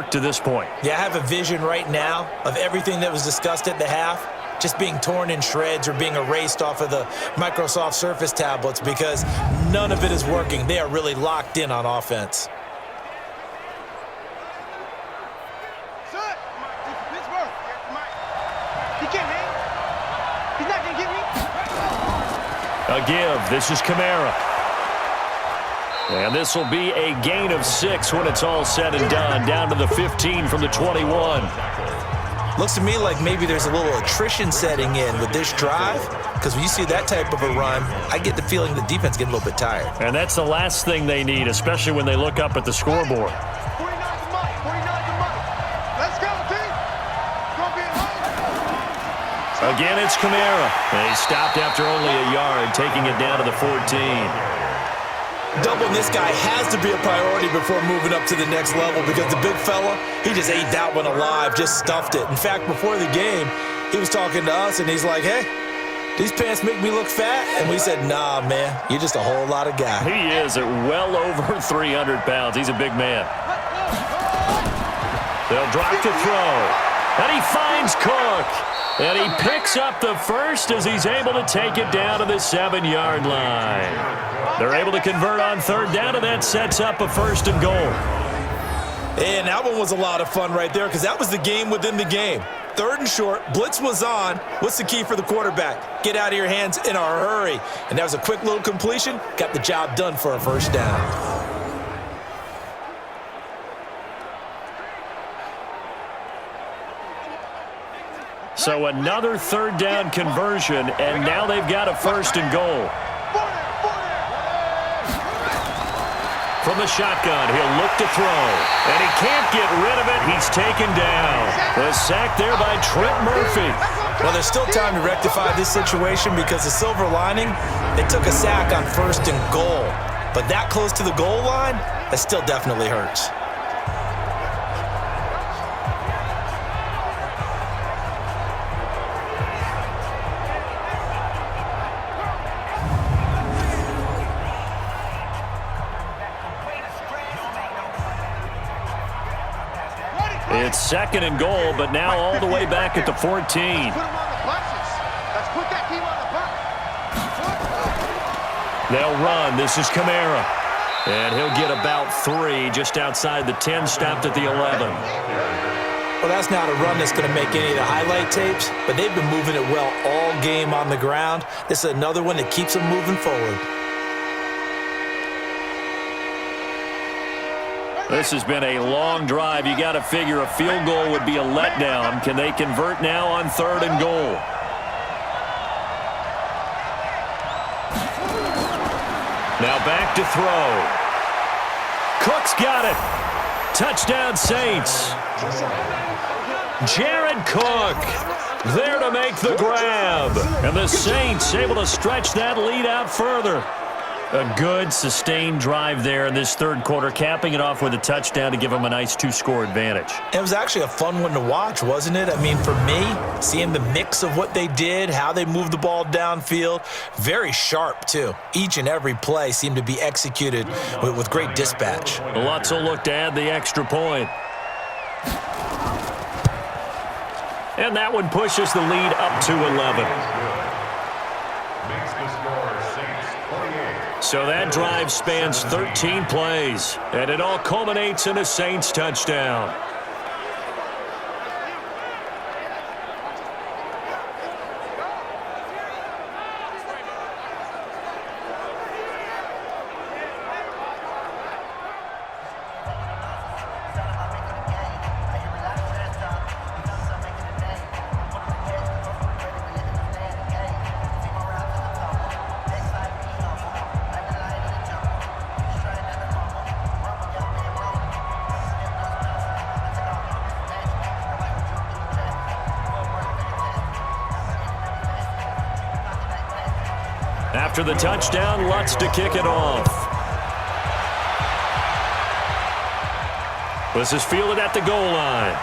work to this point. Yeah, I have a vision right now of everything that was discussed at the half just being torn in shreds or being erased off of the Microsoft Surface tablets because none of it is working. They are really locked in on offense. A give. This is Kamara. And this will be a gain of 6 when it's all said and done. Down to the 15 from the 21. Looks to me like maybe there's a little attrition setting in with this drive, because when you see that type of a run, I get the feeling the defense getting a little bit tired. And that's the last thing they need, especially when they look up at the scoreboard. Again, it's Kamara. And he stopped after only a yard, taking it down to the 14. Doubling this guy has to be a priority before moving up to the next level because the big fella, he just ate that one alive, just stuffed it. In fact, before the game, he was talking to us, and he's like, hey, these pants make me look fat. And we said, nah, man, you're just a whole lot of guy. He is at well over 300 pounds. He's a big man. They'll drop to throw. And he finds Cook. And he picks up the first as he's able to take it down to the 7-yard line. They're able to convert on third down, and that sets up a 1st and goal. And that one was a lot of fun right there because that was the game within the game. 3rd and short, blitz was on. What's the key for the quarterback? Get out of your hands in a hurry. And that was a quick little completion. Got the job done for a 1st down. So another 3rd down conversion, and now they've got a 1st and goal. From the shotgun, he'll look to throw. And he can't get rid of it. He's taken down. The sack there by Trent Murphy. Well, there's still time to rectify this situation because the silver lining, they took a sack on 1st and goal. But that close to the goal line, that still definitely hurts. It's 2nd and goal, but now all the way back at the 14. They'll run. This is Kamara. And he'll get about 3 just outside the 10, stopped at the 11. Well, that's not a run that's going to make any of the highlight tapes, but they've been moving it well all game on the ground. This is another one that keeps them moving forward. This has been a long drive. You got to figure a field goal would be a letdown. Can they convert now on 3rd and goal? Now back to throw. Cook's got it. Touchdown Saints. Jared Cook there to make the grab. And the Saints able to stretch that lead out further. A good, sustained drive there in this 3rd quarter, capping it off with a touchdown to give them a nice 2-score advantage. It was actually a fun one to watch, wasn't it? I mean, for me, seeing the mix of what they did, how they moved the ball downfield, very sharp, too. Each and every play seemed to be executed with great dispatch. Lutz will look to add the extra point. And that one pushes the lead up to 11. So that drive spans 13 plays, and it all culminates in a Saints touchdown. After the touchdown, Lutz to kick it off. This is fielded at the goal line.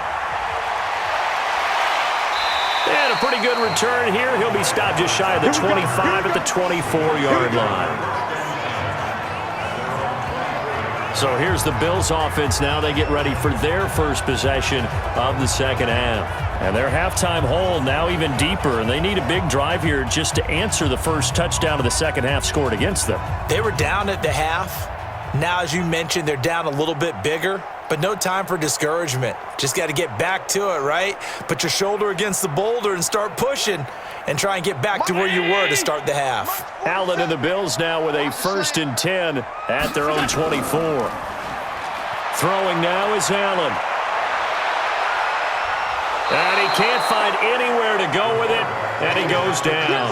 And a pretty good return here. He'll be stopped just shy of the 25 at the 24-yard line. So here's the Bills offense now. They get ready for their first possession of the second half. And their halftime hole now even deeper, and they need a big drive here just to answer the first touchdown of the second half scored against them. They were down at the half. Now, as you mentioned, they're down a little bit bigger, but no time for discouragement. Just got to get back to it, right? Put your shoulder against the boulder and start pushing and try and get back to where you were to start the half. Allen and the Bills now with a 1st and 10 at their own 24. Throwing now is Allen. And he can't find anywhere to go with it, and he goes down.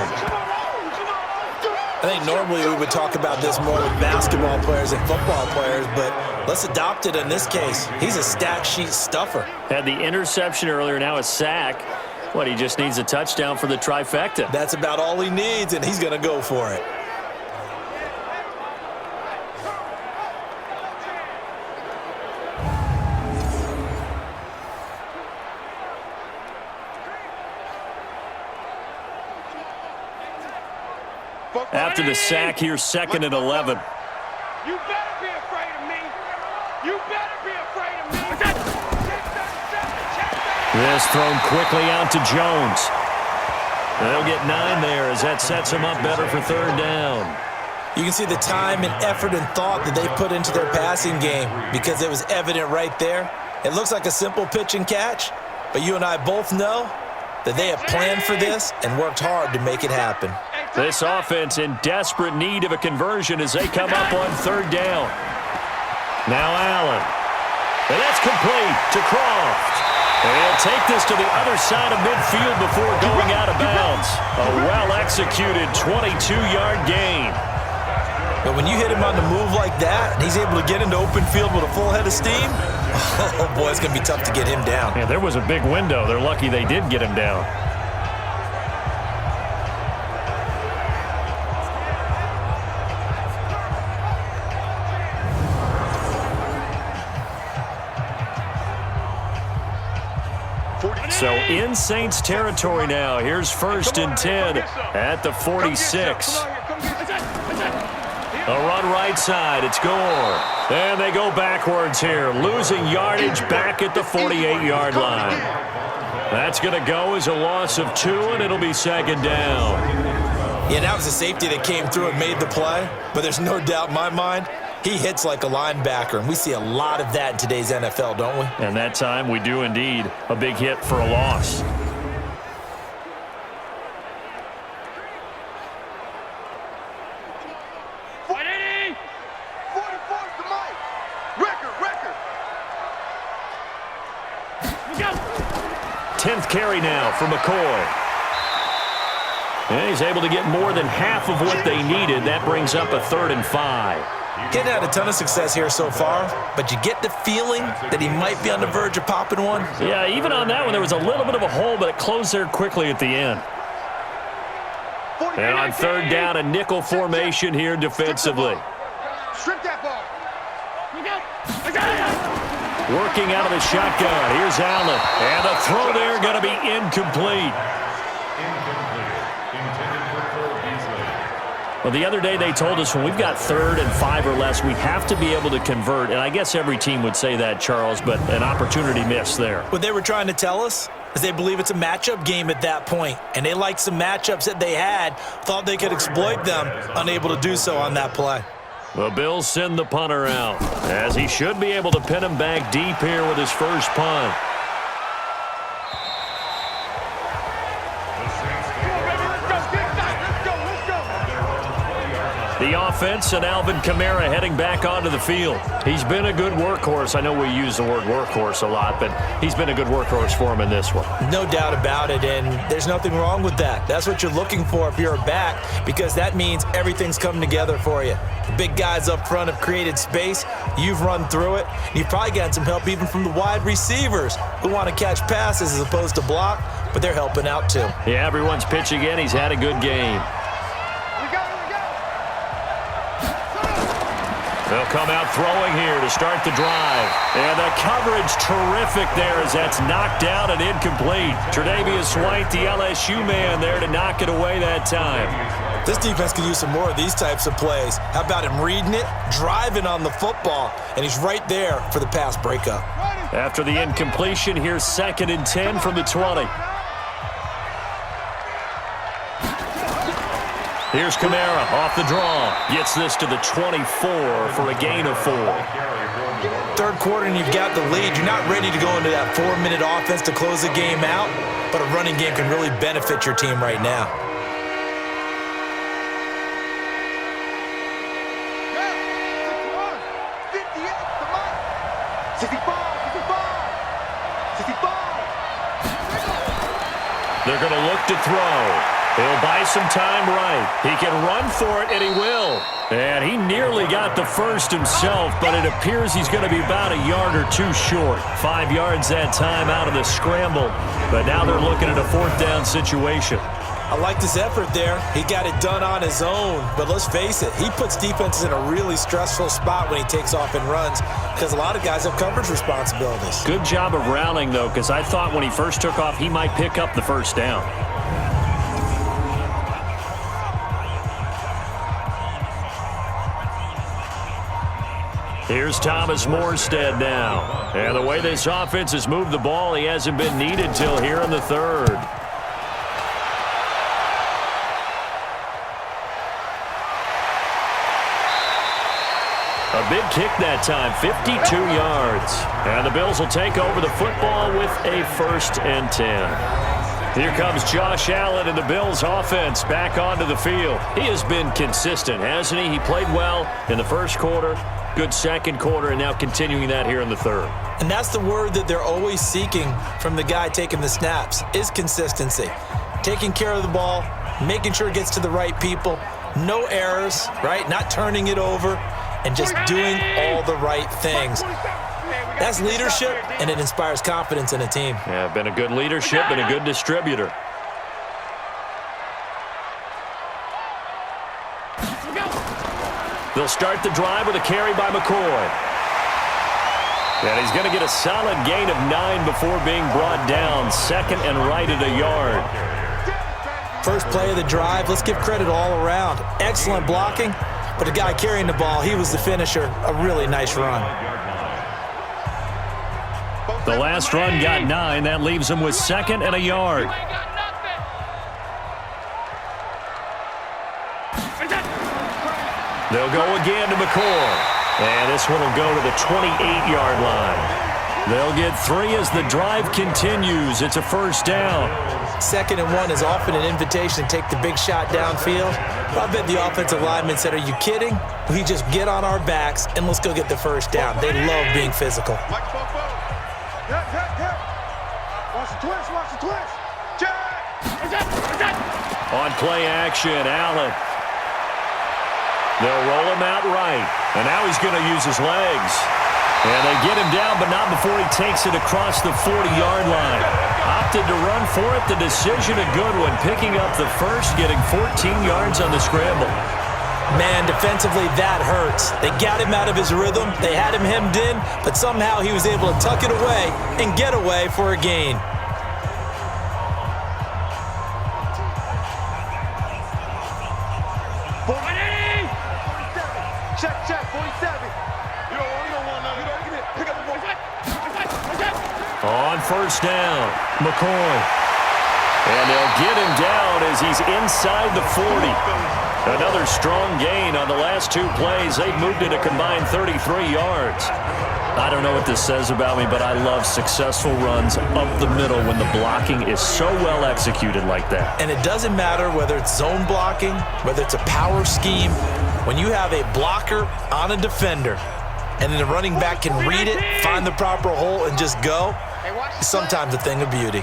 I think normally we would talk about this more with basketball players and football players, but let's adopt it in this case. He's a stat sheet stuffer. Had the interception earlier, now a sack. He just needs a touchdown for the trifecta. That's about all he needs, and he's going to go for it. After the sack, here's 2nd and 11. You better be afraid of me. You better be afraid of me. This thrown quickly out to Jones. They'll get 9 there as that sets them up better for 3rd down. You can see the time and effort and thought that they put into their passing game because it was evident right there. It looks like a simple pitch and catch, but you and I both know that they have planned for this and worked hard to make it happen. This offense in desperate need of a conversion as they come up on 3rd down. Now Allen. And that's complete to Croft. And he'll take this to the other side of midfield before going out of bounds. A well-executed 22-yard gain. But when you hit him on the move like that, and he's able to get into open field with a full head of steam, oh boy, it's going to be tough to get him down. Yeah, there was a big window. They're lucky they did get him down. So in Saints territory now. Here's 1st and 10 at the 46. A run right side. It's Gore. And they go backwards here, losing yardage back at the 48-yard line. That's going to go as a loss of 2, and it'll be 2nd down. Yeah, that was a safety that came through and made the play, but there's no doubt in my mind he hits like a linebacker, and we see a lot of that in today's NFL, don't we? And that time we do indeed. A big hit for a loss. Tenth carry now for McCoy. And he's able to get more than half of what they needed. That brings up a 3rd and 5. Getting had a ton of success here so far, but you get the feeling that he might be on the verge of popping one. Yeah, even on that one, there was a little bit of a hole, but it closed there quickly at the end. And on 3rd down, a nickel formation here defensively. Strip that ball. Working out of the shotgun. Here's Allen. And the throw there going to be incomplete. Well, the other day they told us when we've got 3rd and 5 or less, we have to be able to convert. And I guess every team would say that, Charles, but an opportunity missed there. What they were trying to tell us is they believe it's a matchup game at that point, and they liked some matchups that they had, thought they could exploit them, unable to do so on that play. The Bills send the punter out, as he should be able to pin him back deep here with his first punt. The offense and Alvin Kamara heading back onto the field. He's been a good workhorse. I know we use the word workhorse a lot, but he's been a good workhorse for him in this one. No doubt about it, and there's nothing wrong with that. That's what you're looking for if you're a back, because that means everything's coming together for you. The big guys up front have created space. You've run through it. You've probably gotten some help even from the wide receivers who want to catch passes as opposed to block, but they're helping out too. Yeah, everyone's pitching in. He's had a good game. They'll come out throwing here to start the drive. And the coverage terrific there as that's knocked down and incomplete. Tre'Davious White, the LSU man, there to knock it away that time. This defense could use some more of these types of plays. How about him reading it, driving on the football, and he's right there for the pass breakup. After the incompletion, here's 2nd and 10 from the 20. Here's Kamara off the draw. Gets this to the 24 for a gain of 4. Third quarter and you've got the lead. You're not ready to go into that 4-minute offense to close the game out, but a running game can really benefit your team right now. They're going to look to throw. He'll buy some time right. He can run for it, and he will. And he nearly got the first himself, but it appears he's going to be about a yard or two short. 5 yards that time out of the scramble. But now they're looking at a 4th down situation. I like this effort there. He got it done on his own. But let's face it, he puts defenses in a really stressful spot when he takes off and runs because a lot of guys have coverage responsibilities. Good job of rounding, though, because I thought when he first took off, he might pick up the first down. Here's Thomas Morstead now. And the way this offense has moved the ball, he hasn't been needed till here in the 3rd. A big kick that time, 52 yards. And the Bills will take over the football with a 1st and 10. Here comes Josh Allen and the Bills offense back onto the field. He has been consistent, hasn't he? He played well in the 1st quarter, good 2nd quarter, and now continuing that here in the 3rd. And that's the word that they're always seeking from the guy taking the snaps, is consistency. Taking care of the ball, making sure it gets to the right people, no errors, right? Not turning it over, and just doing all the right things. That's leadership, and it inspires confidence in a team. Yeah, been a good leadership and a good distributor. They'll start the drive with a carry by McCoy. And he's going to get a solid gain of 9 before being brought down. 2nd and right at a yard. First play of the drive, let's give credit all around. Excellent blocking, but the guy carrying the ball, he was the finisher. A really nice run. The last run got 9. That leaves him with 2nd and a yard. They'll go again to McCoy. And this one will go to the 28-yard line. They'll get 3 as the drive continues. It's a 1st down. 2nd and 1 is often an invitation to take the big shot downfield. I bet the offensive lineman said, are you kidding? We just get on our backs and let's go get the 1st down. They love being physical. Watch the twist, watch the twist. On play action, Allen. They'll roll him out right. And now he's going to use his legs. And they get him down, but not before he takes it across the 40-yard line. Opted to run for it. The decision a good one. Picking up the first, getting 14 yards on the scramble. Man, defensively, that hurts. They got him out of his rhythm. They had him hemmed in, but somehow he was able to tuck it away and get away for a gain. Check, 47. You don't want none. Pick up the ball. On 1st down, McCoy. And they'll get him down as he's inside the 40. Another strong gain on the last 2 plays. They've moved it a combined 33 yards. I don't know what this says about me, but I love successful runs up the middle when the blocking is so well executed like that. And it doesn't matter whether it's zone blocking, whether it's a power scheme. When you have a blocker on a defender and then the running back can read it, find the proper hole, and just go, it's sometimes a thing of beauty.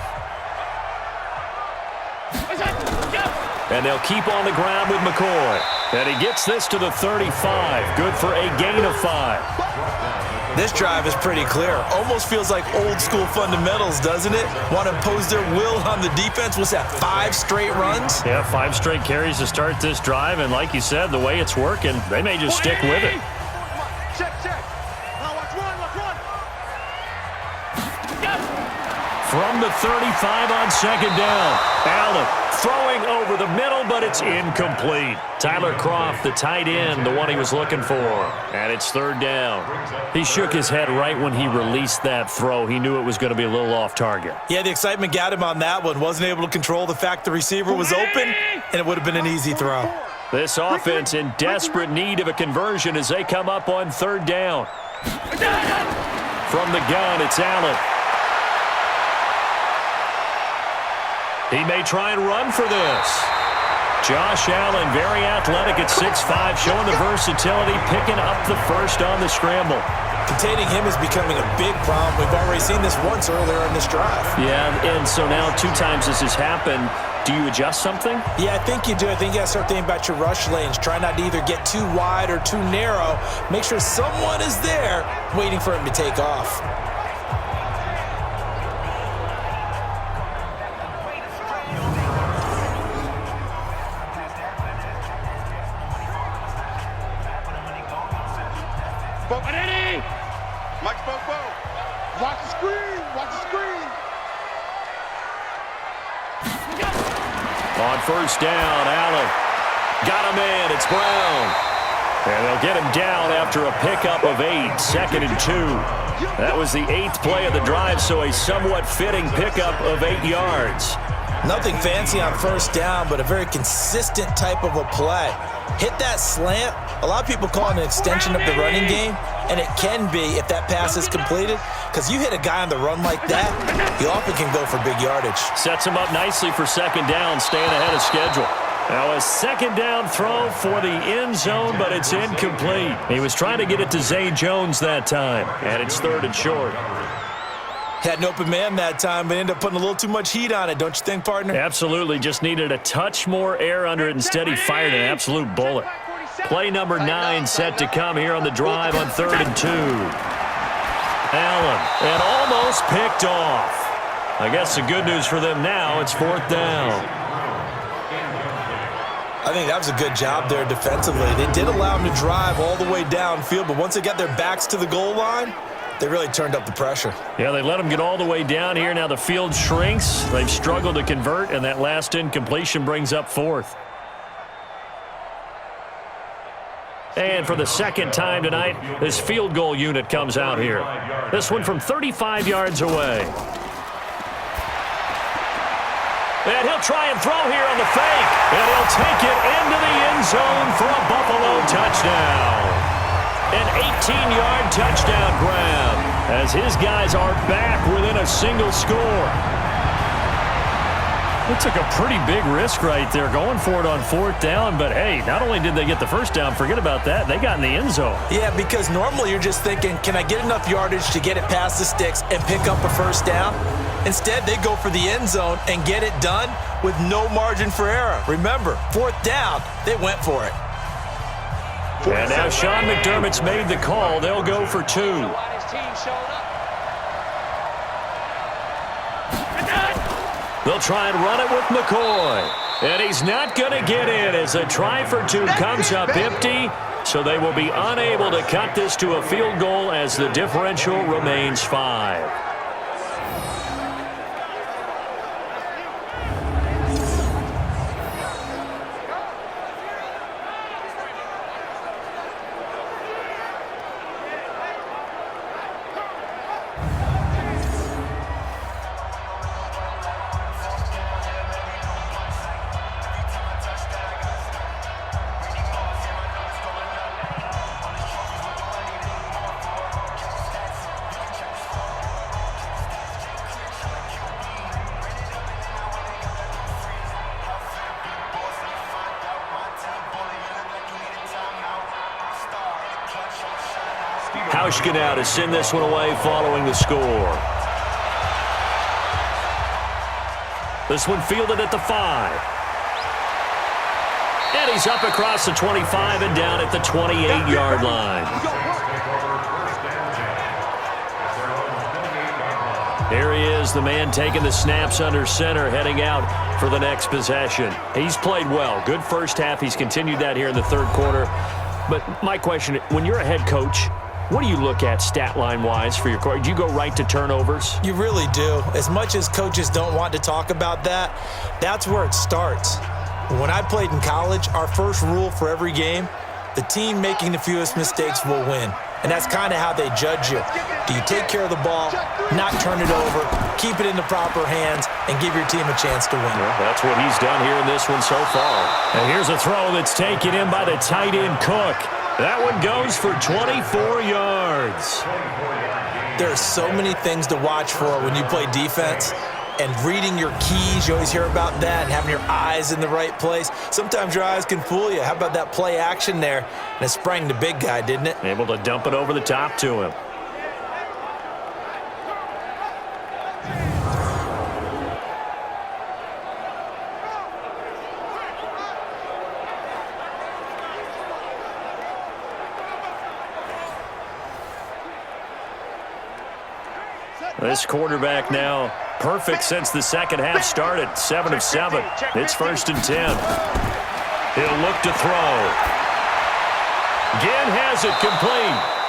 And they'll keep on the ground with McCoy. And he gets this to the 35. Good for a gain of 5. This drive is pretty clear. Almost feels like old school fundamentals, doesn't it? Want to impose their will on the defense. What's that, 5 straight runs? Yeah, 5 straight carries to start this drive. And like you said, the way it's working, they may just stick with it. Check. Now watch one. From the 35 on 2nd down. Allen throwing over the middle, but it's incomplete. Tyler Kroft, the tight end, the one he was looking for. And it's third down. He shook his head right when he released that throw. He knew it was going to be a little off target. Yeah, the excitement got him on that one. Wasn't able to control the fact the receiver was open, and it would have been an easy throw. This offense in desperate need of a conversion as they come up on third down. From the gun, it's Allen. He may try and run for this. Josh Allen, very athletic at 6'5", showing the versatility, picking up the first on the scramble. Containing him is becoming a big problem. We've already seen this once earlier in this drive. Yeah, and so now 2 times this has happened. Do you adjust something? Yeah, I think you do. I think you got to start thinking about your rush lanes. Try not to either get too wide or too narrow. Make sure someone is there waiting for him to take off. Watch the screen! Watch the screen! On first down, Allen. Got him in. It's Brown. And they'll get him down after a pickup of 8, 2nd and 2. That was the 8th play of the drive, so a somewhat fitting pickup of 8 yards. Nothing fancy on first down, but a very consistent type of a play. Hit that slant. A lot of people call it an extension of the running game, and it can be if that pass is completed, because you hit a guy on the run like that, he often can go for big yardage. Sets him up nicely for second down, staying ahead of schedule. Now a second down throw for the end zone, but it's incomplete. He was trying to get it to Zay Jones that time, and it's 3rd and short. Had an open man that time, but ended up putting a little too much heat on it, don't you think, partner? Absolutely. Just needed a touch more air under it. Instead, he fired an absolute bullet. Play number 9 set to come here on the drive on 3rd and 2. Allen, and almost picked off. I guess the good news for them now, it's 4th down. I think that was a good job there defensively. They did allow him to drive all the way downfield, but once they got their backs to the goal line, they really turned up the pressure. Yeah, they let them get all the way down here. Now the field shrinks. They've struggled to convert, and that last incompletion brings up 4th. And for the second time tonight, this field goal unit comes out here. This one from 35 yards away. And he'll try and throw here on the fake. And he'll take it into the end zone for a Buffalo touchdown. An 18-yard touchdown grab as his guys are back within a single score. It took a pretty big risk right there going for it on 4th down, but hey, not only did they get the first down, forget about that, they got in the end zone. Yeah, because normally you're just thinking, can I get enough yardage to get it past the sticks and pick up a first down? Instead, they go for the end zone and get it done with no margin for error. Remember, 4th down, they went for it. And now Sean McDermott's made the call. They'll go for 2. They'll try and run it with McCoy. And he's not going to get in as a try for 2 comes up empty. So they will be unable to cut this to a field goal as the differential remains 5. Hauschka now to send this one away following the score. This one fielded at the 5. And he's up across the 25 and down at the 28-yard line. Here he is, the man taking the snaps under center, heading out for the next possession. He's played well. Good first half. He's continued that here in the third quarter. But my question, when you're a head coach, What do you look at stat line-wise for your core? Do you go right to turnovers? You really do. As much as coaches don't want to talk about that, that's where it starts. When I played in college, our first rule for every game, the team making the fewest mistakes will win. And that's kind of how they judge you. Do you take care of the ball, not turn it over, keep it in the proper hands, and give your team a chance to win? Well, that's what he's done here in this one so far. And here's a throw that's taken in by the tight end Cook. That one goes for 24 yards. There are so many things to watch for when you play defense. And reading your keys, you always hear about that, and having your eyes in the right place. Sometimes your eyes can fool you. How about that play action there? And it sprang the big guy, didn't it? Able to dump it over the top to him. This quarterback now perfect since the second half started. 7 of 7. It's 1st and 10. He'll look to throw. Again has it complete.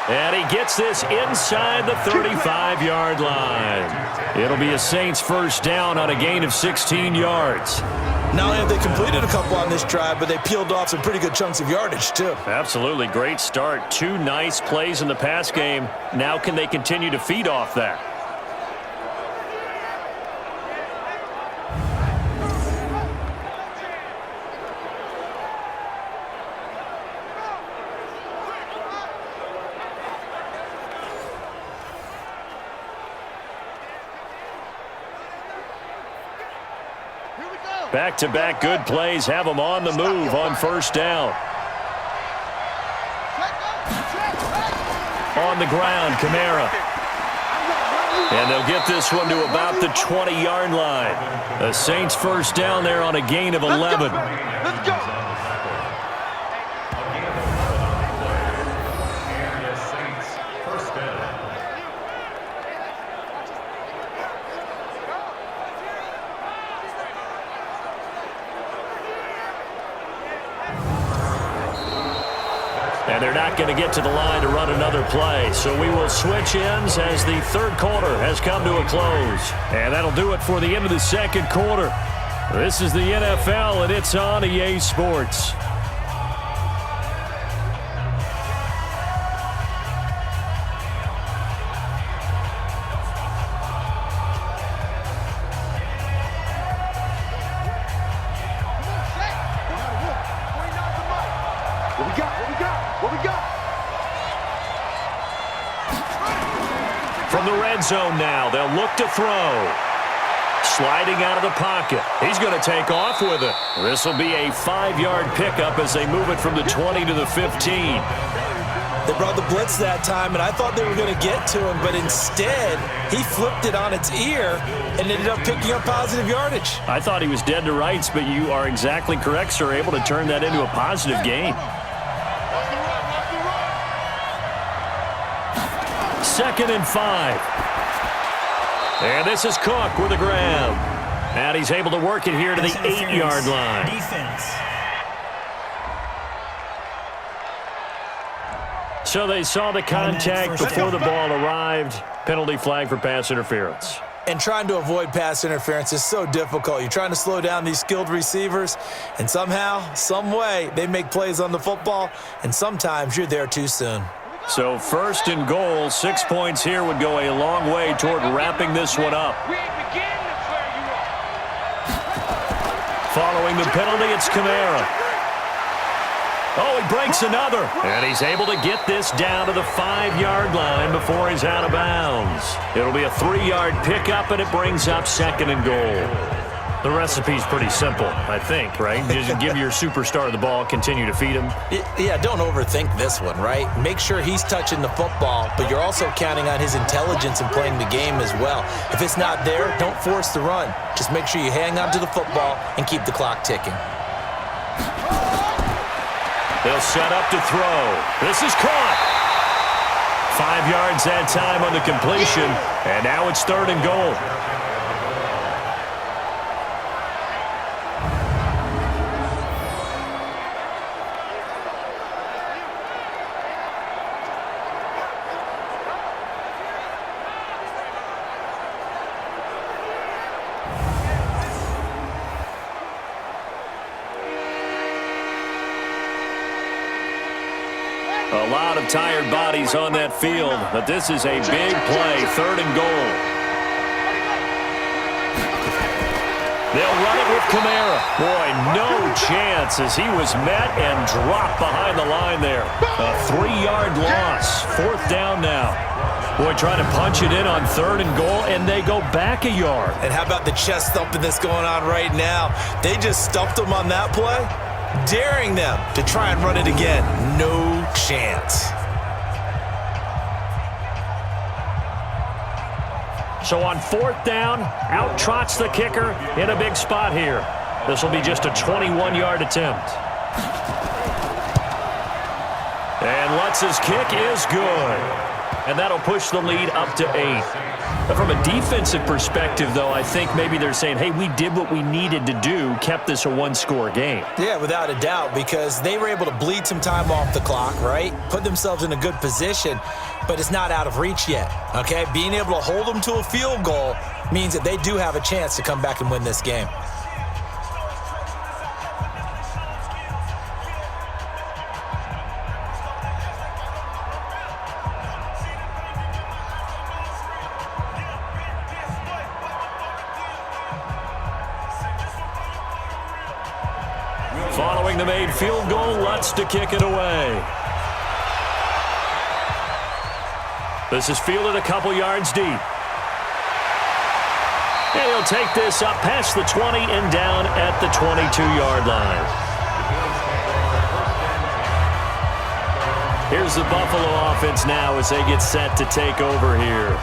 And he gets this inside the 35-yard line. It'll be a Saints first down on a gain of 16 yards. Not only have they completed a couple on this drive, but they peeled off some pretty good chunks of yardage, too. Absolutely. Great start. 2 nice plays in the pass game. Now can they continue to feed off that? Back-to-back good plays have them on the move on first down. On the ground, Kamara. And they'll get this one to about the 20-yard line. The Saints first down there on a gain of 11. Let's go. And they're not going to get to the line to run another play. So we will switch ends as the third quarter has come to a close. And that'll do it for the end of the second quarter. This is the NFL, and it's on EA Sports. From the red zone now, they'll look to throw. Sliding out of the pocket. He's going to take off with it. This will be a 5-yard pickup as they move it from the 20 to the 15. They brought the blitz that time, and I thought they were going to get to him, but instead, he flipped it on its ear and ended up picking up positive yardage. I thought he was dead to rights, but you are exactly correct, sir. Able to turn that into a positive gain. 2nd and 5. And this is Cook with a grab. And he's able to work it here to the 8-yard line. Defense. So they saw the contact before the ball arrived. Penalty flag for pass interference. And trying to avoid pass interference is so difficult. You're trying to slow down these skilled receivers, and somehow, some way, they make plays on the football, and sometimes you're there too soon. So 1st and goal, 6 points here would go a long way toward wrapping this one up. We ain't beginning to clear you up. Following the penalty, it's Kamara. Oh, he breaks another. And he's able to get this down to the 5-yard line before he's out of bounds. It'll be a 3-yard pickup, and it brings up 2nd and goal. The recipe's pretty simple, I think, right? Just give your superstar the ball, continue to feed him. Yeah, don't overthink this one, right? Make sure he's touching the football, but you're also counting on his intelligence in playing the game as well. If it's not there, don't force the run. Just make sure you hang on to the football and keep the clock ticking. They'll set up to throw. This is caught. 5 yards that time on the completion, and now it's 3rd and goal. tired bodies on that field, but this is a big play, 3rd and goal. They'll run it with Kamara. Boy, no chance as he was met and dropped behind the line there. A 3-yard loss. 4th down now. Boy, trying to punch it in on 3rd and goal, and they go back a yard. And how about the chest thumping that's going on right now? They just stuffed them on that play, daring them to try and run it again. No chance. So on 4th down, out trots the kicker in a big spot here. This will be just a 21-yard attempt. And Lutz's kick is good. And that'll push the lead up to 8. But from a defensive perspective, though, I think maybe they're saying, hey, we did what we needed to do, kept this a 1-score game. Yeah, without a doubt, because they were able to bleed some time off the clock, right? Put themselves in a good position, but it's not out of reach yet, okay? Being able to hold them to a field goal means that they do have a chance to come back and win this game. Following the made field goal, Lutz to kick it away. This is fielded a couple yards deep. And he'll take this up past the 20 and down at the 22-yard line. Here's the Buffalo offense now as they get set to take over here.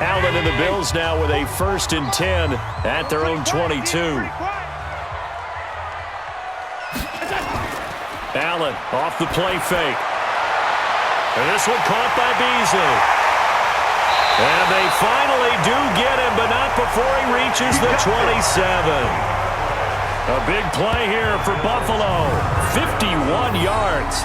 Allen and the Bills now with a 1st and 10 at their own 22. Allen off the play fake. And this one caught by Beasley. And they finally do get him, but not before he reaches the 27. A big play here for Buffalo. 51 yards.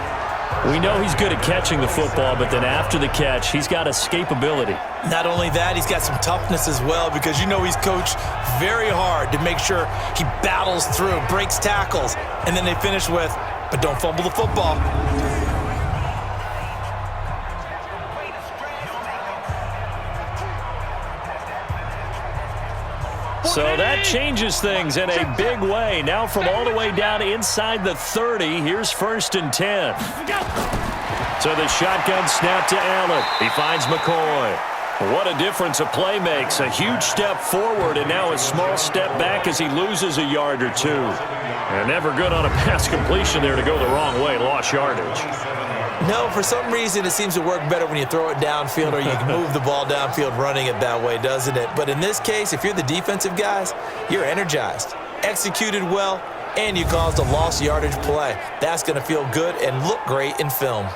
We know he's good at catching the football, but then after the catch, he's got escapability. Not only that, he's got some toughness as well because you know he's coached very hard to make sure he battles through, breaks tackles, and then they finish with, but don't fumble the football. So that changes things in a big way. Now from all the way down inside the 30, here's 1st and 10. So the shotgun snap to Allen. He finds McCoy. What a difference a play makes. A huge step forward and now a small step back as he loses a yard or 2. And never good on a pass completion there to go the wrong way. Lost yardage. No, for some reason, it seems to work better when you throw it downfield or you can move the ball downfield running it that way, doesn't it? But in this case, if you're the defensive guys, you're energized, executed well, and you caused a lost yardage play. That's going to feel good and look great in film.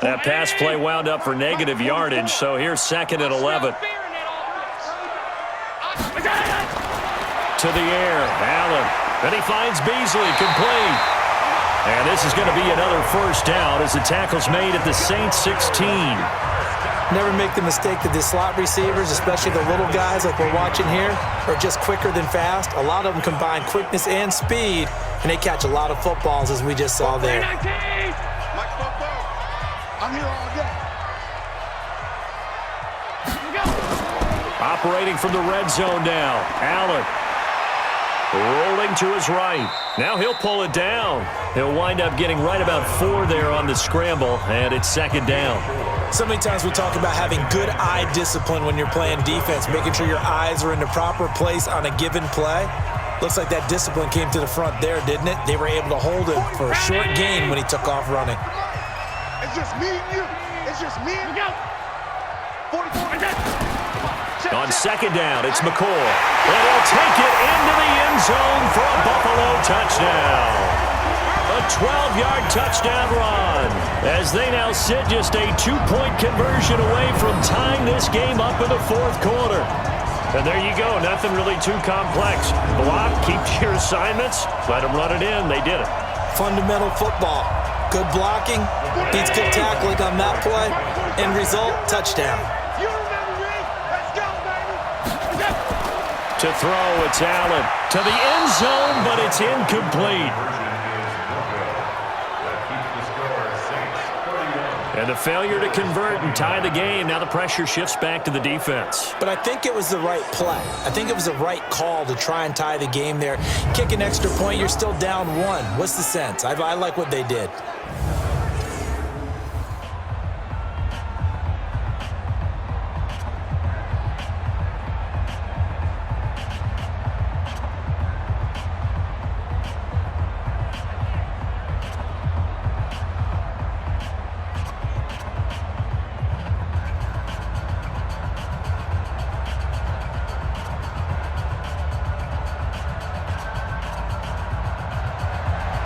That pass play wound up for negative yardage, so here's 2nd and 11. To the air, Allen. Then he finds Beasley, complete. And this is going to be another 1st down as the tackle's made at the Saints 16. Never make the mistake that the slot receivers, especially the little guys like we're watching here, are just quicker than fast. A lot of them combine quickness and speed, and they catch a lot of footballs as we just saw there. I'm here all day. Operating from the red zone now. Allen rolling to his right. Now he'll pull it down. He'll wind up getting right about 4 there on the scramble, and it's 2nd down. So many times we talk about having good eye discipline when you're playing defense, making sure your eyes are in the proper place on a given play. Looks like that discipline came to the front there, didn't it? They were able to hold him for a short gain when he took off running. It's just me and you. It's just me and you. 44. On 2nd down, it's McCoy. And he'll take it into the end zone for a Buffalo touchdown. A 12-yard touchdown run as they now sit just a 2-point conversion away from tying this game up in the fourth quarter. And there you go. Nothing really too complex. Block, keep your assignments, let them run it in. They did it. Fundamental football. Good blocking, beats good tackling on that play. End result, touchdown. You remember me? Let's go, baby. To throw, it's Allen. To the end zone, but it's incomplete. And the failure to convert and tie the game. Now the pressure shifts back to the defense. But I think it was the right play. I think it was the right call to try and tie the game there. Kick an extra point, you're still down one. What's the sense? I like what they did.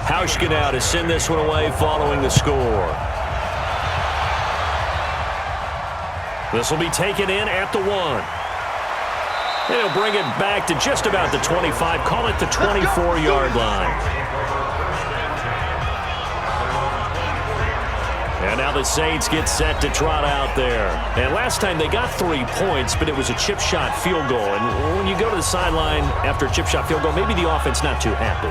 Hauschka now to send this one away following the score. This will be taken in at the 1. And he'll bring it back to just about the 25. Call it the 24-yard line. And now the Saints get set to trot out there. And last time they got 3 points, but it was a chip shot field goal. And when you go to the sideline after a chip shot field goal, maybe the offense not too happy.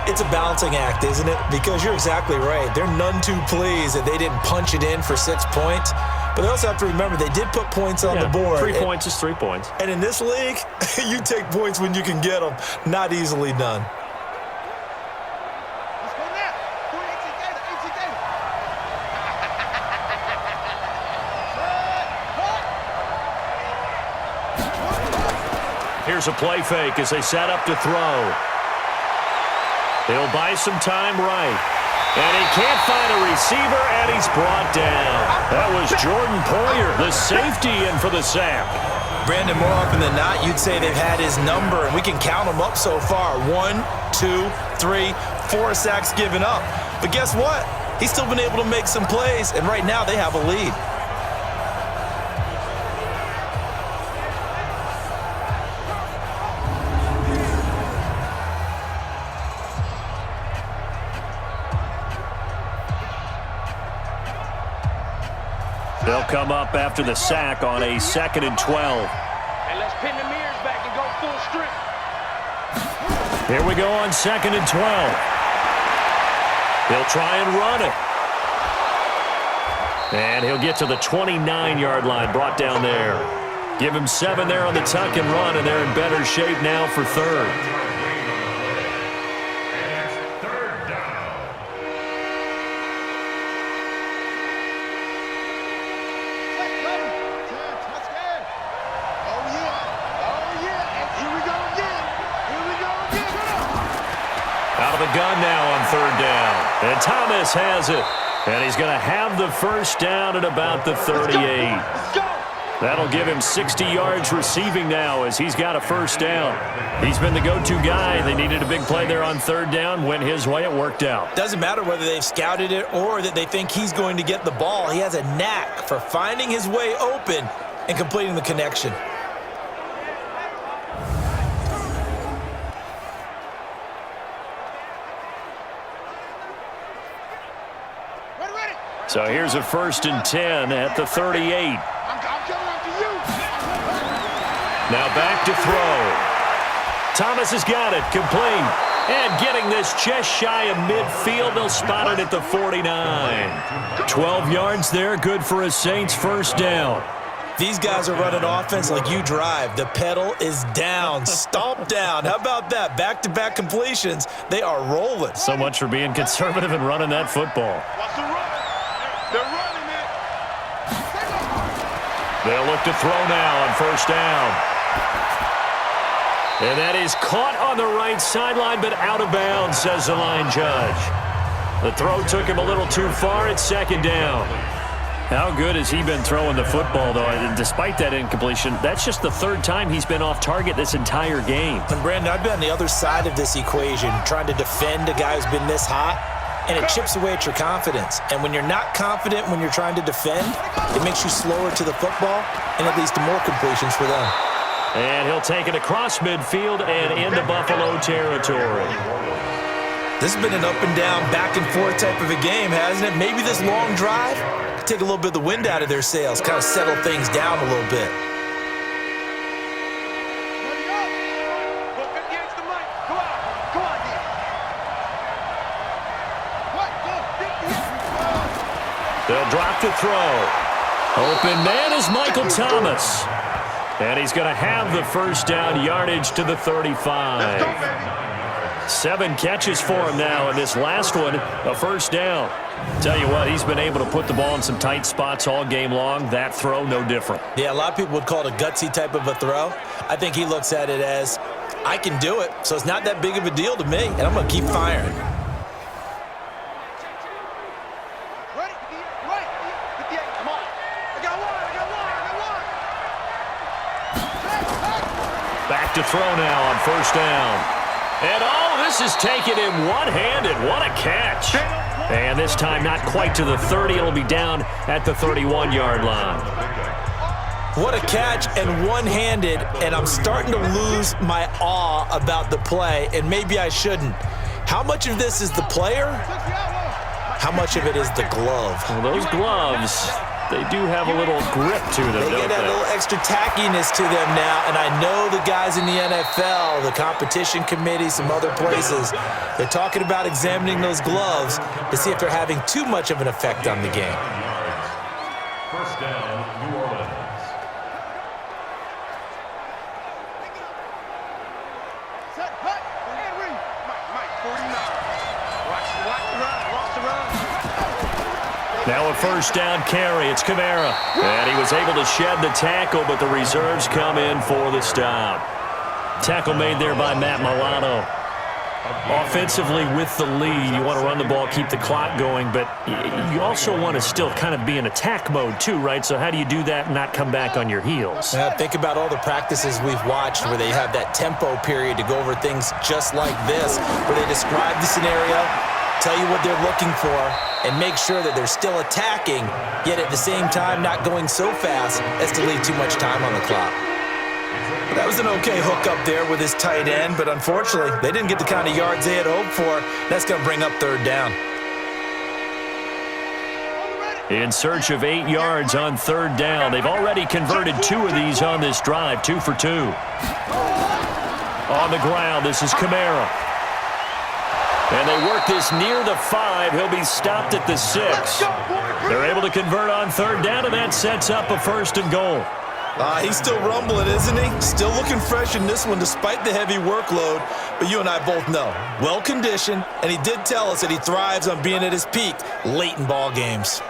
It's a balancing act, isn't it? Because you're exactly right. They're none too pleased that they didn't punch it in for 6 points. But they also have to remember they did put points on the board. 3 points is 3 points. And in this league, you take points when you can get them. Not easily done. Let's go now. Do AT Gator. Here's a play fake as they set up to throw. He'll buy some time right. And he can't find a receiver, and he's brought down. That was Jordan Poyer, the safety, in for the sack. Brandon, more often than not, you'd say they've had his number, and we can count them up so far. 1, 2, 3, 4 sacks given up. But guess what? He's still been able to make some plays, and right now they have a lead. They'll come up after the sack on a 2nd and 12. And let's pin the mirrors back and go full strength. Here we go on 2nd and 12. He'll try and run it. And he'll get to the 29-yard line, brought down there. Give him 7 there on the tuck and run, and they're in better shape now for 3rd. Out of the gun now on 3rd down. And Thomas has it. And he's going to have the first down at about the 38. That'll give him 60 yards receiving now as he's got a first down. He's been the go-to guy. They needed a big play there on 3rd down. Went his way. It worked out. Doesn't matter whether they've scouted it or that they think he's going to get the ball. He has a knack for finding his way open and completing the connection. So here's a 1st and 10 at the 38. I'm coming after you. Now back to throw. Thomas has got it, complete. And getting this just shy of midfield, they'll spot it at the 49. 12 yards there, good for a Saints first down. These guys are running offense like you drive. The pedal is down, stomp down. How about that? Back-to-back completions. They are rolling. So much for being conservative and running that football. Watch the run. They're running it. They'll look to throw now on first down. And that is caught on the right sideline, but out of bounds, says the line judge. The throw took him a little too far. It's 2nd down. How good has he been throwing the football, though? And despite that incompletion, that's just the 3rd time he's been off target this entire game. And, Brandon, I've been on the other side of this equation, trying to defend a guy who's been this hot. and it chips away at your confidence. And when you're not confident when you're trying to defend, it makes you slower to the football, and it leads to more completions for them. And he'll take it across midfield and into Buffalo territory. This has been an up-and-down, back-and-forth type of a game, hasn't it? Maybe this long drive could take a little bit of the wind out of their sails, kind of settle things down a little bit. They'll drop to throw. Open man is Michael Thomas. And he's going to have the first down, yardage to the 35. 7 catches for him now, and this last one, a first down. Tell you what, he's been able to put the ball in some tight spots all game long. That throw, no different. Yeah, a lot of people would call it a gutsy type of a throw. I think he looks at it as, I can do it, so it's not that big of a deal to me, and I'm going to keep firing. Back to throw now on first down. And this is taken in one-handed. What a catch. And this time not quite to the 30. It'll be down at the 31-yard line. What a catch and one-handed, and I'm starting to lose my awe about the play, and maybe I shouldn't. How much of this is the player? How much of it is the glove? Well, those gloves, they do have a little grip to them, They don't get that little extra tackiness to them now, and I know the guys in the NFL, the competition committee, some other places, they're talking about examining those gloves to see if they're having too much of an effect on the game. First down, New Orleans. Set, cut, and read. Mike, 49. Watch the run. Now a first down carry. It's Kamara. And he was able to shed the tackle, but the reserves come in for the stop. Tackle made there by Matt Milano. Offensively with the lead, you want to run the ball, keep the clock going, but you also want to still kind of be in attack mode too, right? So how do you do that and not come back on your heels? Yeah, think about all the practices we've watched where they have that tempo period to go over things just like this, where they describe the scenario, tell you what they're looking for, and make sure that they're still attacking, yet at the same time not going so fast as to leave too much time on the clock. That was an okay hook up there with his tight end, but unfortunately, they didn't get the kind of yards they had hoped for. That's going to bring up third down. In search of 8 yards on third down. They've already converted 2 of these on this drive, 2 for 2. On the ground, this is Kamara. And they work this near the 5. He'll be stopped at the 6. They're able to convert on third down, and that sets up a first and goal. He's still rumbling, isn't he? Still looking fresh in this one despite the heavy workload. But you and I both know, well-conditioned, and he did tell us that he thrives on being at his peak late in ball games.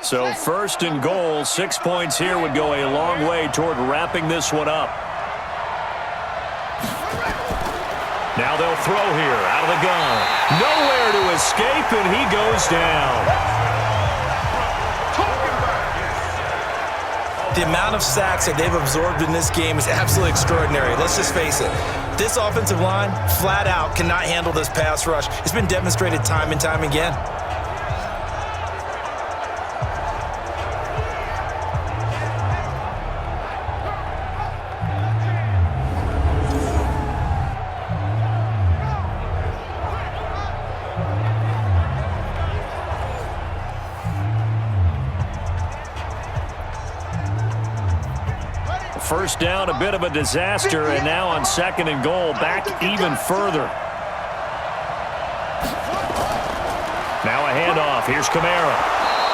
So first and goal, 6 points here would go a long way toward wrapping this one up. Now they'll throw here out of the gun. Nowhere to escape, and he goes down. The amount of sacks that they've absorbed in this game is absolutely extraordinary. Let's just face it. This offensive line, flat out, cannot handle this pass rush. It's been demonstrated time and time again. First down, a bit of a disaster, and now on second and goal, back even further. Now a handoff. Here's Kamara.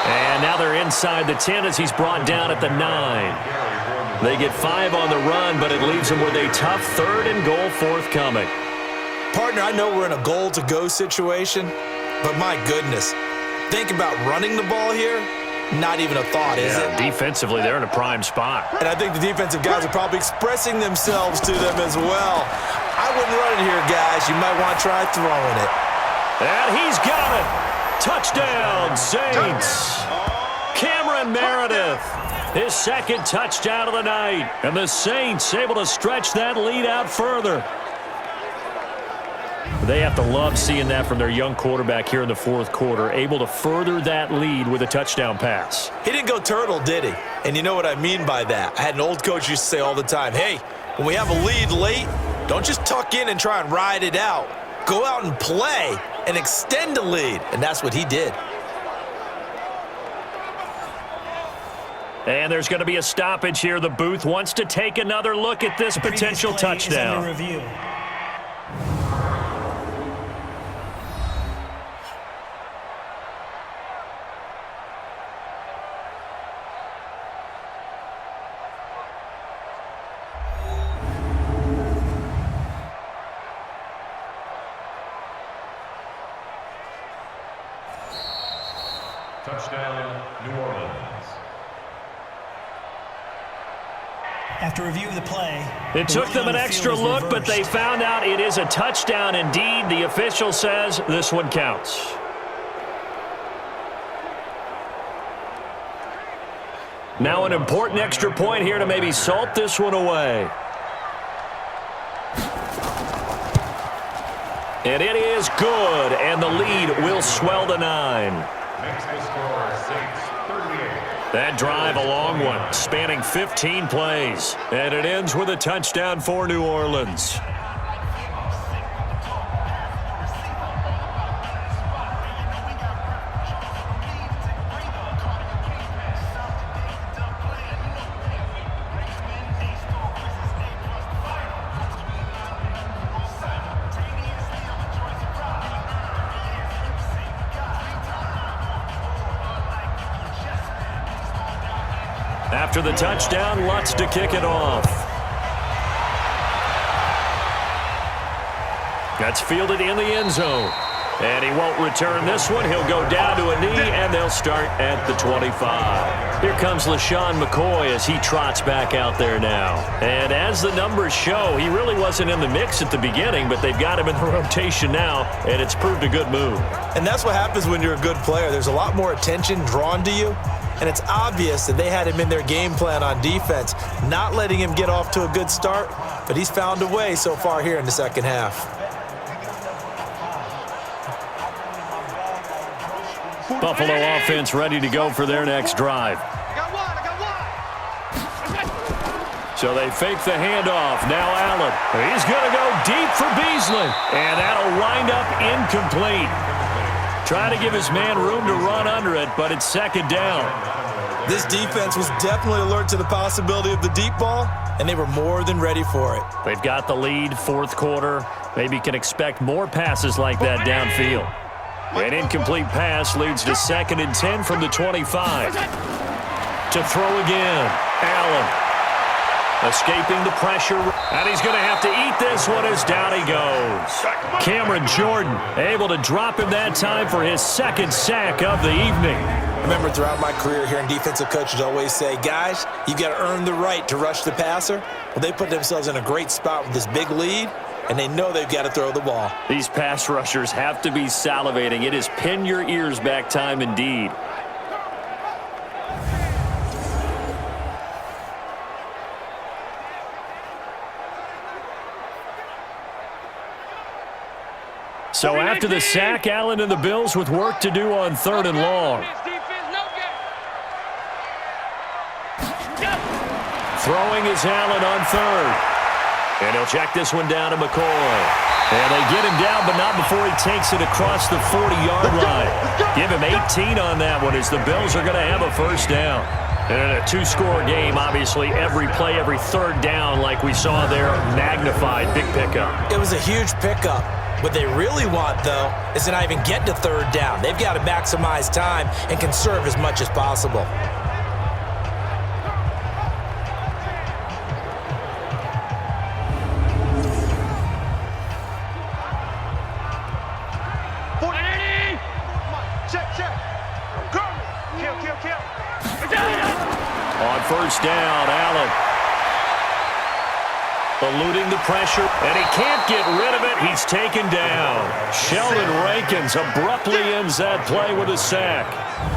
And now they're inside the 10 as he's brought down at the 9. They get 5 on the run, but it leaves them with a tough third and goal forthcoming. Partner, I know we're in a goal-to-go situation, but my goodness, think about running the ball here. Not even a thought, is it? Defensively, they're in a prime spot. And I think the defensive guys are probably expressing themselves to them as well. I wouldn't run it here, guys. You might want to try throwing it. And he's got it. Touchdown, Saints. Cameron Meredith, his second touchdown of the night. And the Saints able to stretch that lead out further. They have to love seeing that from their young quarterback here in the fourth quarter, able to further that lead with a touchdown pass. He didn't go turtle, did he? And you know what I mean by that. I had an old coach used to say all the time, hey, when we have a lead late, don't just tuck in and try and ride it out. Go out and play and extend the lead. And that's what he did. And there's going to be a stoppage here. The booth wants to take another look at this potential touchdown. Touchdown, New Orleans. After review of the play, it took them an extra look, but they found out it is a touchdown indeed. The official says this one counts. Now an important extra point here to maybe salt this one away. And it is good, and the lead will swell to 9. Makes the score Saints 38. That drive, a long one, spanning 15 plays. And it ends with a touchdown for New Orleans. After the touchdown, Lutz to kick it off. That's fielded in the end zone. And he won't return this one. He'll go down to a knee, and they'll start at the 25. Here comes LaShawn McCoy as he trots back out there now. And as the numbers show, he really wasn't in the mix at the beginning, but they've got him in the rotation now, and it's proved a good move. And that's what happens when you're a good player. There's a lot more attention drawn to you. And it's obvious that they had him in their game plan on defense, not letting him get off to a good start, but he's found a way so far here in the second half. Buffalo offense ready to go for their next drive. So they fake the handoff. Now Allen. He's going to go deep for Beasley. And that'll wind up incomplete. Trying to give his man room to run under it, but it's second down. This defense was definitely alert to the possibility of the deep ball, and they were more than ready for it. They've got the lead, fourth quarter. Maybe you can expect more passes like that downfield. An incomplete pass leads to 2nd and 10 from the 25. To throw again, Allen. Escaping the pressure, and he's going to have to eat this one as down he goes. Cameron Jordan able to drop him that time for his second sack of the evening. I remember throughout my career hearing defensive coaches always say, guys, you got to earn the right to rush the passer. Well, they put themselves in a great spot with this big lead, and they know they've got to throw the ball. These pass rushers have to be salivating. It is pin your ears back time indeed. So after the sack, Allen and the Bills with work to do on 3rd and long. Throwing is Allen on 3rd. And he'll check this one down to McCoy. And they get him down, but not before he takes it across the 40-yard line. Give him 18 on that one as the Bills are going to have a first down. And in a two-score game, obviously, every play, every third down, like we saw there, magnified. Big pickup. It was a huge pickup. What they really want, though, is to not even get to 3rd down. They've got to maximize time and conserve as much as possible. On 1st down, Allen. eluding the pressure, and he can't get rid of it. He's taken down. Sheldon Rankins abruptly ends that play with a sack.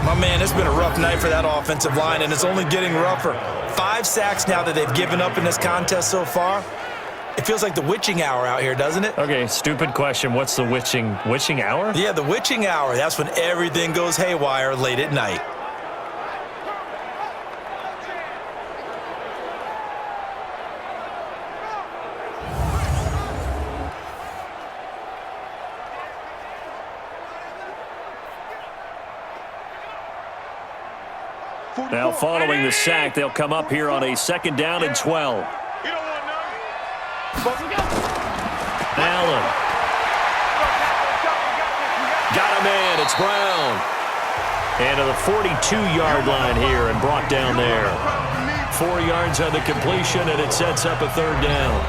My man, it's been a rough night for that offensive line, and it's only getting rougher. 5 sacks now that they've given up in this contest so far. It feels like the witching hour out here, doesn't it? Okay, stupid question. What's the witching hour? Yeah, the witching hour. That's when everything goes haywire late at night. Now, following the sack, they'll come up here on a 2nd down and 12. Allen. Got a man. It's Brown. And to the 42-yard line here and brought down there. 4 yards on the completion, and it sets up a 3rd down.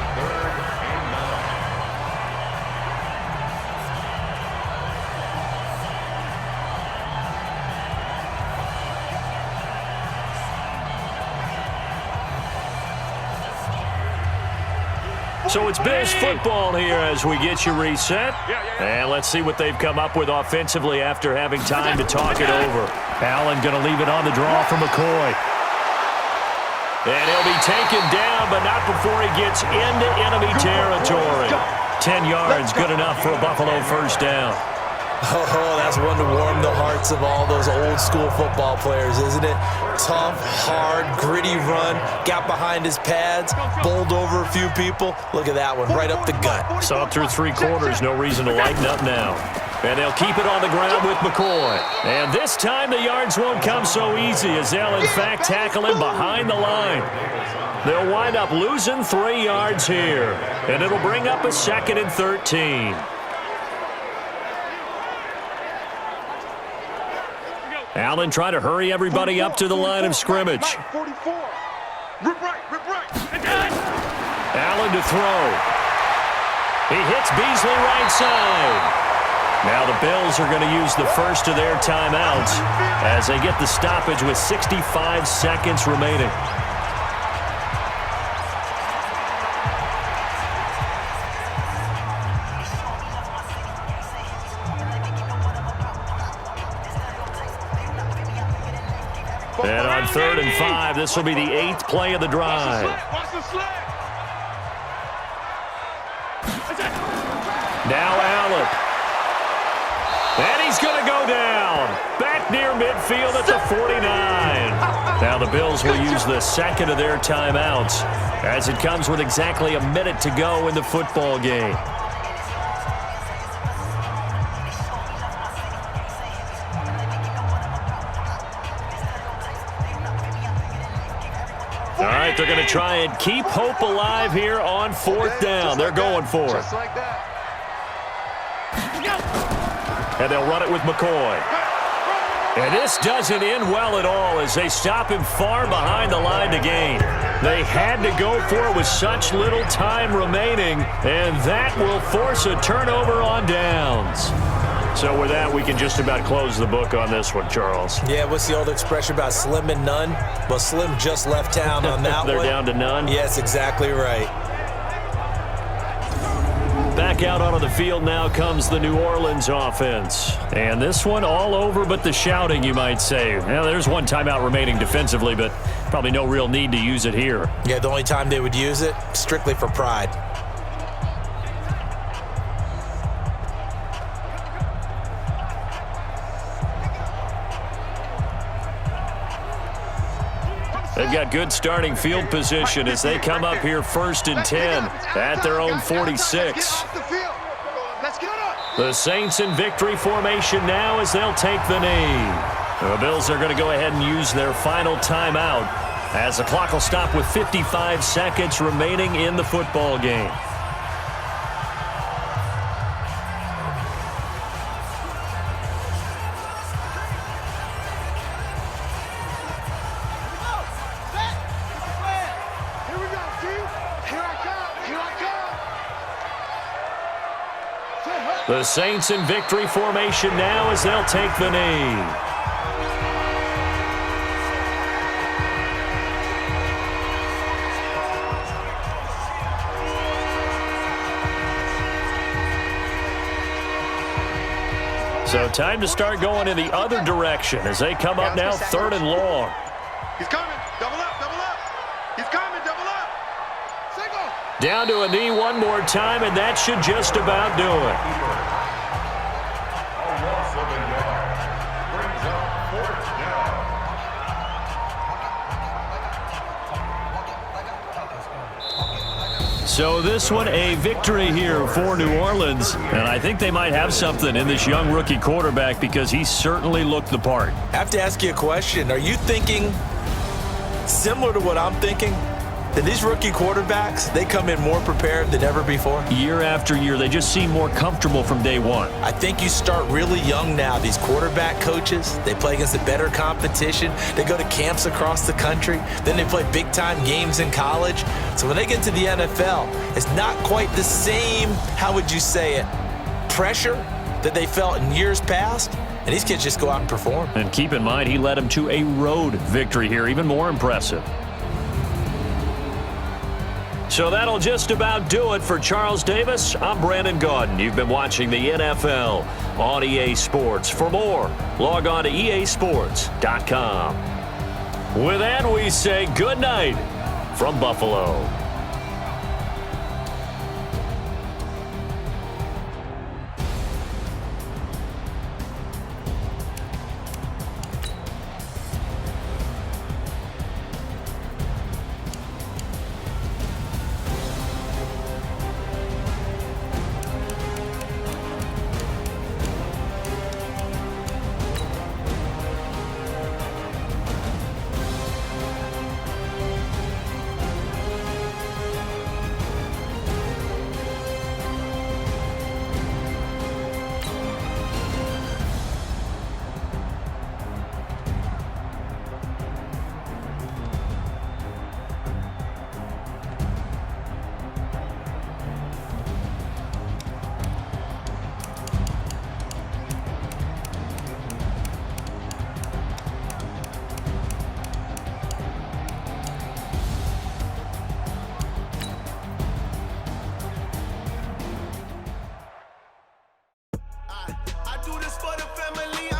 So it's Bills football here as we get you reset. And let's see what they've come up with offensively after having time to talk it over. Allen going to leave it on the draw for McCoy. And he'll be taken down, but not before he gets into enemy territory. 10 yards, good enough for a Buffalo 1st down. Oh, that's one to warm the hearts of all those old-school football players, isn't it? Tough, hard, gritty run, got behind his pads, bowled over a few people. Look at that one, right up the gut. Saw it through 3 quarters, no reason to lighten up now. And they'll keep it on the ground with McCoy. And this time the yards won't come so easy as they'll, in fact, tackle him behind the line. They'll wind up losing 3 yards here. And it'll bring up a 2nd and 13. Allen trying to hurry everybody up to the line of scrimmage. Allen to throw. He hits Beasley right side. Now the Bills are going to use the first of their timeouts as they get the stoppage with 65 seconds remaining. And on 3rd and 5, this will be the 8th play of the drive. Now Allen. And he's going to go down. Back near midfield at the 49. Now the Bills will use the 2nd of their timeouts as it comes with exactly a minute to go in the football game. All right, they're going to try and keep hope alive here on 4th down. They're going for it. And they'll run it with McCoy. And this doesn't end well at all as they stop him far behind the line to gain. They had to go for it with such little time remaining, and that will force a turnover on downs. So with that, we can just about close the book on this one, Charles. Yeah, what's the old expression about slim and none? Well, Slim just left town on that They're one. down to none? Yes, exactly right. Back out onto the field now comes the New Orleans offense. And this one all over but the shouting, you might say. Now, there's one timeout remaining defensively, but probably no real need to use it here. Yeah, the only time they would use it, strictly for pride. They've got good starting field position as they come up here 1st and 10 at their own 46. The Saints in victory formation now as they'll take the knee. The Bills are going to go ahead and use their final timeout as the clock will stop with 55 seconds remaining in the football game. The Saints in victory formation now as they'll take the knee. So time to start going in the other direction as they come up now 3rd and long. He's coming. Double up, double up. He's coming, double up. Single. Down to a knee one more time, and that should just about do it. A loss of a yard. Brings up 4th down. So this one a victory here for New Orleans, and I think they might have something in this young rookie quarterback because he certainly looked the part. I have to ask you a question. Are you thinking similar to what I'm thinking? That these rookie quarterbacks, they come in more prepared than ever before? Year after year, they just seem more comfortable from day one. I think you start really young now. These quarterback coaches, they play against a better competition. They go to camps across the country. Then they play big-time games in college. So when they get to the NFL, it's not quite the same, how would you say it, pressure that they felt in years past. And these kids just go out and perform. And keep in mind, he led them to a road victory here, even more impressive. So that'll just about do it for Charles Davis. I'm Brandon Gaudin. You've been watching the NFL on EA Sports. For more, log on to easports.com. With that, we say good night from Buffalo. I do this for the family.